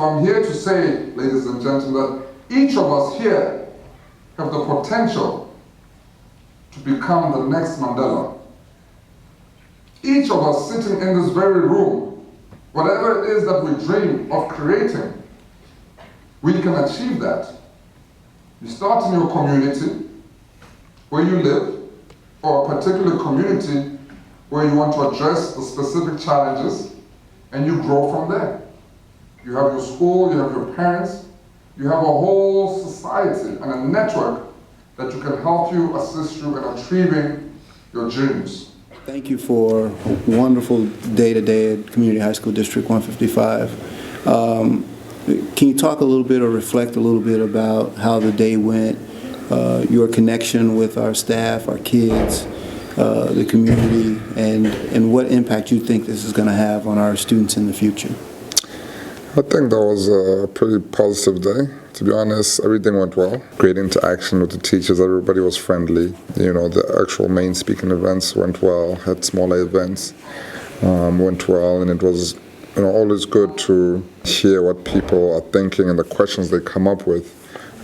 So I'm here to say, ladies and gentlemen, that each of us here have the potential to become the next Mandela. Each of us sitting in this very room, whatever it is that we dream of creating, we can achieve that. You start in your community, where you live, or a particular community where you want to address the specific challenges, and you grow from there. You have your school, you have your parents, you have a whole society and a network that you can help you, assist you in achieving your dreams. Thank you for a wonderful day today at Community High School District 155. Can you talk a little bit or reflect a little bit about how the day went, your connection with our staff, our kids, the community, and what impact you think this is going to have on our students in the future? I think that was a pretty positive day. To be honest, everything went well. Great interaction with the teachers, everybody was friendly. You know, the actual main speaking events went well, had smaller events, went well, and it was always good to hear what people are thinking and the questions they come up with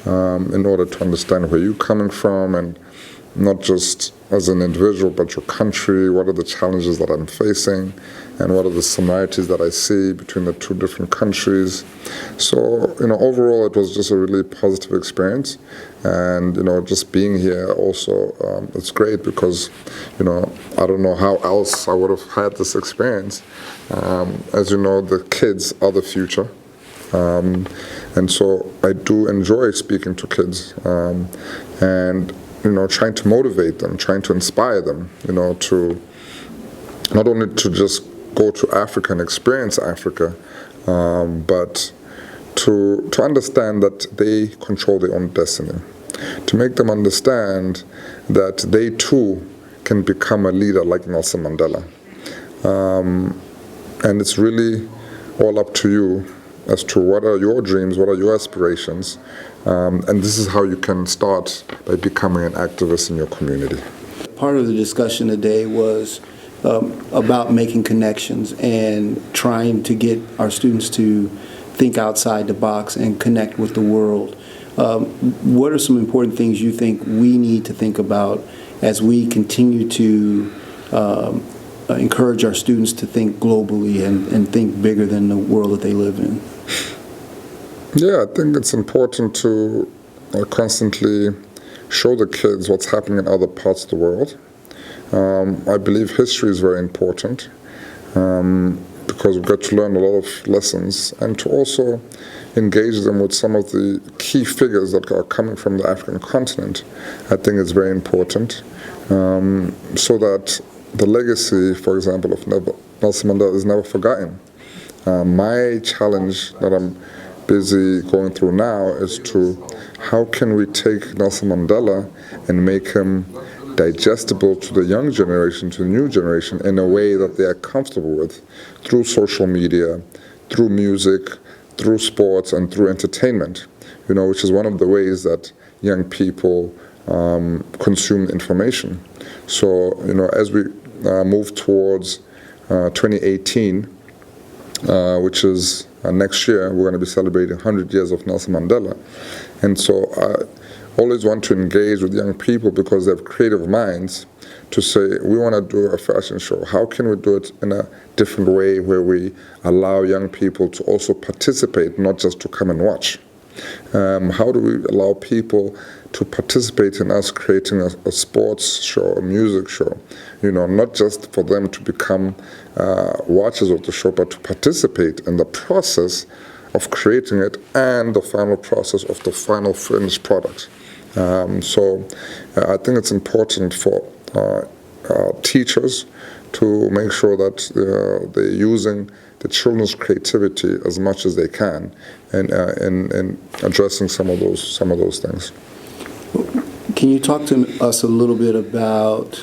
in order to understand where you're coming from, and not just as an individual, but your country, what are the challenges that I'm facing, and what are the similarities that I see between the two different countries. So, overall it was just a really positive experience. And, just being here also, it's great because, I don't know how else I would have had this experience. As you know, the kids are the future. And so I do enjoy speaking to kids, and trying to motivate them, trying to inspire them, to not only to just go to Africa and experience Africa, but to understand that they control their own destiny, to make them understand that they too can become a leader like Nelson Mandela. And it's really all up to you as to what are your dreams, what are your aspirations, and this is how you can start by becoming an activist in your community. Part of the discussion today was about making connections and trying to get our students to think outside the box and connect with the world. What are some important things you think we need to think about as we continue to encourage our students to think globally and think bigger than the world that they live in? Yeah, I think it's important to constantly show the kids what's happening in other parts of the world. I believe history is very important because we've got to learn a lot of lessons, and to also engage them with some of the key figures that are coming from the African continent. I think it's very important so that the legacy, for example, of Nelson Mandela is never forgotten. My challenge that I'm busy going through now is to how can we take Nelson Mandela and make him digestible to the young generation, to the new generation, in a way that they are comfortable with, through social media, through music, through sports, and through entertainment, which is one of the ways that young people consume information. So, as we move towards 2018, which is next year, we're going to be celebrating 100 years of Nelson Mandela. And so I always want to engage with young people because they have creative minds to say, we want to do a fashion show. How can we do it in a different way where we allow young people to also participate, not just to come and watch? How do we allow people to participate in us creating a sports show, a music show? Not just for them to become watchers of the show, but to participate in the process of creating it and the final process of the final finished product. So I think it's important for teachers to make sure that they're using the children's creativity as much as they can in addressing some of those things. Can you talk to us a little bit about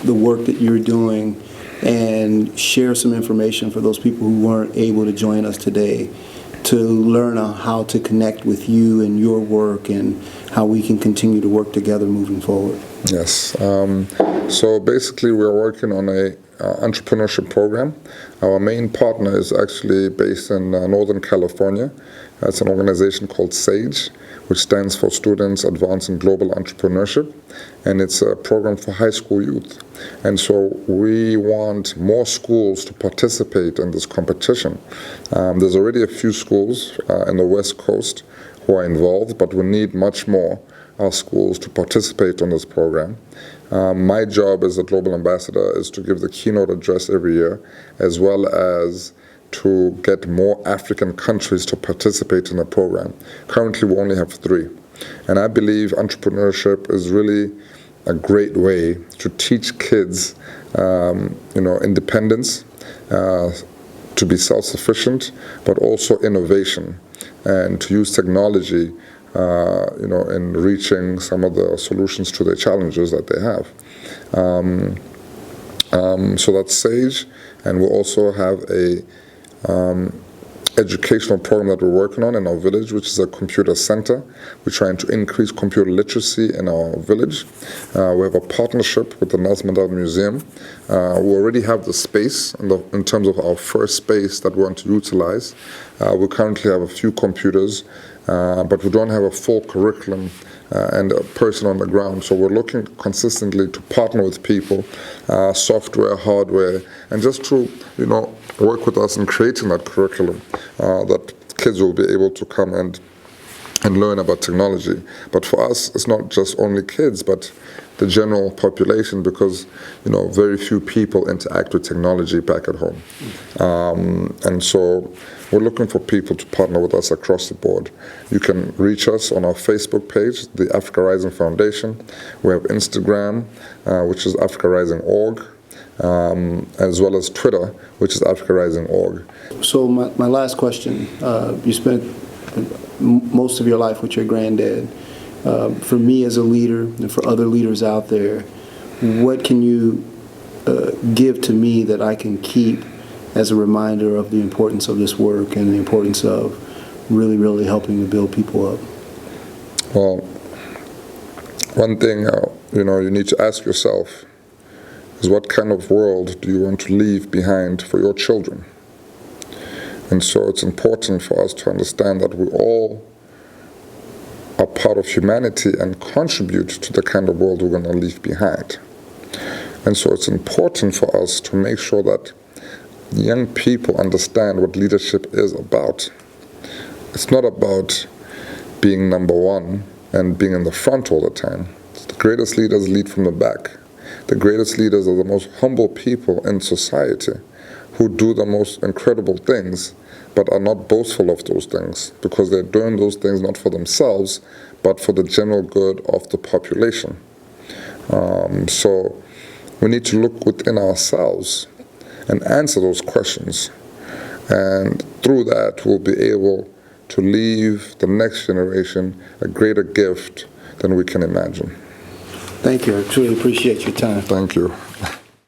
the work that you're doing and share some information for those people who weren't able to join us today to learn how to connect with you and your work and how we can continue to work together moving forward? Yes. So basically we're working on entrepreneurship program. Our main partner is actually based in Northern California. It's an organization called SAGE, which stands for Students Advancing Global Entrepreneurship, and it's a program for high school youth. And so we want more schools to participate in this competition. There's already a few schools in the West Coast who are involved, but we need much more schools to participate on this program. My job as a global ambassador is to give the keynote address every year, as well as to get more African countries to participate in the program. Currently, we only have 3. And I believe entrepreneurship is really a great way to teach kids, independence, to be self-sufficient, but also innovation, and to use technology, in reaching some of the solutions to the challenges that they have. So that's SAGE, and we also have a educational program that we're working on in our village, which is a computer center. We're trying to increase computer literacy in our village. We have a partnership with the Nelson Mandela Museum. We already have the space in terms of our first space that we want to utilize. We currently have a few computers, but we don't have a full curriculum and a person on the ground. So we're looking consistently to partner with people, software, hardware, and just to, work with us in creating that curriculum that kids will be able to come and learn about technology. But for us, it's not just only kids, but the general population, because very few people interact with technology back at home. And so we're looking for people to partner with us across the board. You can reach us on our Facebook page, the Africa Rising Foundation. We have Instagram, which is AfricaRising.org, as well as Twitter, which is AfricaRising.org. So my last question, you spent most of your life with your granddad. For me as a leader and for other leaders out there, what can you give to me that I can keep as a reminder of the importance of this work and the importance of really, really helping to build people up? Well, one thing you need to ask yourself is, what kind of world do you want to leave behind for your children? And so it's important for us to understand that we all are part of humanity and contribute to the kind of world we're going to leave behind. And so it's important for us to make sure that young people understand what leadership is about. It's not about being number one and being in the front all the time. The greatest leaders lead from the back. The greatest leaders are the most humble people in society, who do the most incredible things, but are not boastful of those things, because they're doing those things not for themselves, but for the general good of the population. So we need to look within ourselves and answer those questions. And through that, we'll be able to leave the next generation a greater gift than we can imagine. Thank you. I truly appreciate your time. Thank you.